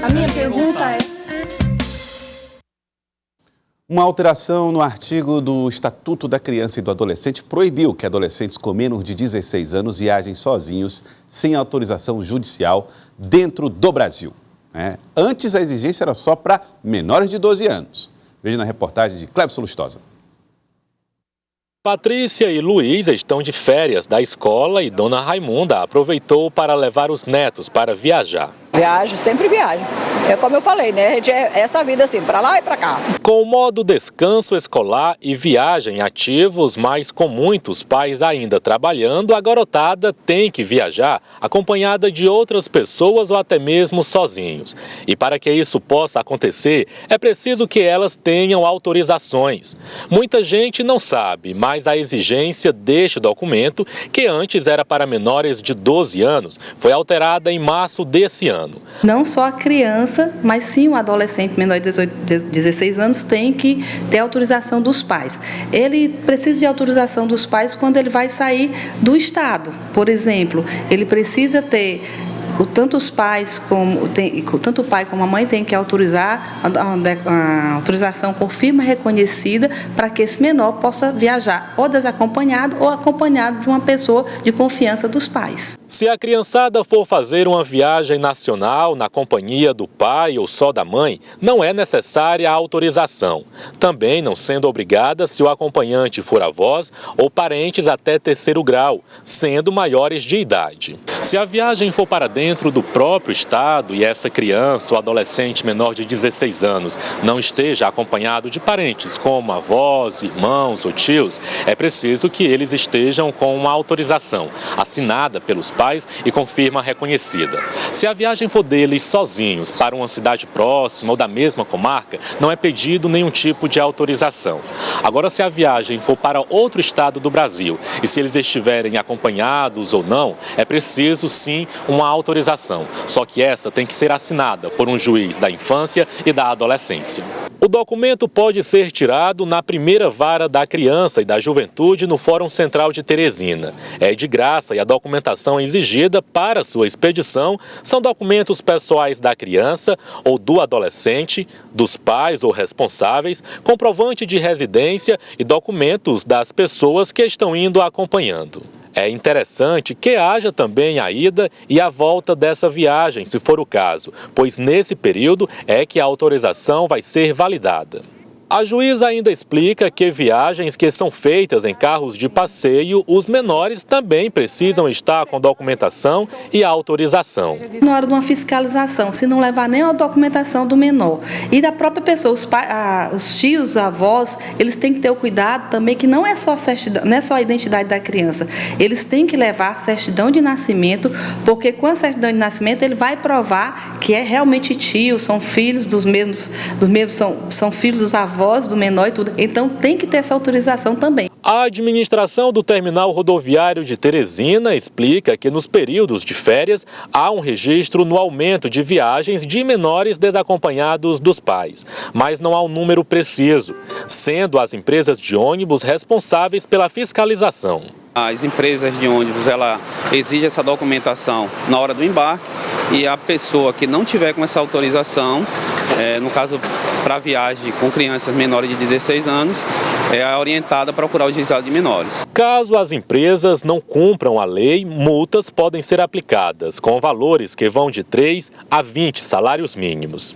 A minha pergunta é... Uma alteração no artigo do Estatuto da Criança e do Adolescente proibiu que adolescentes com menos de 16 anos viajem sozinhos, sem autorização judicial, dentro do Brasil. Antes, a exigência era só para menores de 12 anos. Veja na reportagem de Clebson Lustosa. Patrícia e Luiz estão de férias da escola e Dona Raimunda aproveitou para levar os netos para viajar. Viajo, sempre viajo. É como eu falei, né? A gente é essa vida assim, para lá e para cá. Com o modo descanso escolar e viagem ativos, mas com muitos pais ainda trabalhando, a garotada tem que viajar acompanhada de outras pessoas ou até mesmo sozinhos. E para que isso possa acontecer, é preciso que elas tenham autorizações. Muita gente não sabe, mas a exigência deste documento, que antes era para menores de 12 anos, foi alterada em março desse ano. Não só a criança, mas sim o adolescente menor de 16 anos tem que ter autorização dos pais. Ele precisa de autorização dos pais quando ele vai sair do estado. Por exemplo, ele precisa ter... Tanto o pai como a mãe tem que autorizar a autorização por firma reconhecida para que esse menor possa viajar ou desacompanhado ou acompanhado de uma pessoa de confiança dos pais. Se a criançada for fazer uma viagem nacional na companhia do pai ou só da mãe, não é necessária a autorização. Também não sendo obrigada se o acompanhante for avós ou parentes até terceiro grau, sendo maiores de idade. Se a viagem for para dentro do próprio estado e essa criança ou adolescente menor de 16 anos não esteja acompanhado de parentes como avós, irmãos ou tios, é preciso que eles estejam com uma autorização assinada pelos pais e com firma reconhecida. Se a viagem for deles sozinhos para uma cidade próxima ou da mesma comarca, não é pedido nenhum tipo de autorização. Agora, se a viagem for para outro estado do Brasil e se eles estiverem acompanhados ou não, é preciso sim uma autorização, só que essa tem que ser assinada por um juiz da infância e da adolescência. O documento pode ser tirado na primeira vara da criança e da juventude no Fórum Central de Teresina. É de graça e a documentação exigida para sua expedição são documentos pessoais da criança ou do adolescente, dos pais ou responsáveis, comprovante de residência e documentos das pessoas que estão indo acompanhando. É interessante que haja também a ida e a volta dessa viagem, se for o caso, pois nesse período é que a autorização vai ser validada. A juíza ainda explica que viagens que são feitas em carros de passeio, os menores também precisam estar com documentação e autorização. Na hora de uma fiscalização, se não levar nem a documentação do menor e da própria pessoa, os tios, os avós, eles têm que ter o cuidado também que não é só a certidão, não é só a identidade da criança. Eles têm que levar a certidão de nascimento, porque com a certidão de nascimento ele vai provar que é realmente tio, são filhos dos mesmos são filhos dos avós do menor e tudo. Então tem que ter essa autorização também. A administração do terminal rodoviário de Teresina explica que nos períodos de férias há um registro no aumento de viagens de menores desacompanhados dos pais, mas não há um número preciso, sendo as empresas de ônibus responsáveis pela fiscalização. As empresas de ônibus, ela exige essa documentação na hora do embarque e a pessoa que não tiver com essa autorização, no caso para viagem com crianças menores de 16 anos, é orientada a procurar o juizado de menores. Caso as empresas não cumpram a lei, multas podem ser aplicadas com valores que vão de 3 a 20 salários mínimos.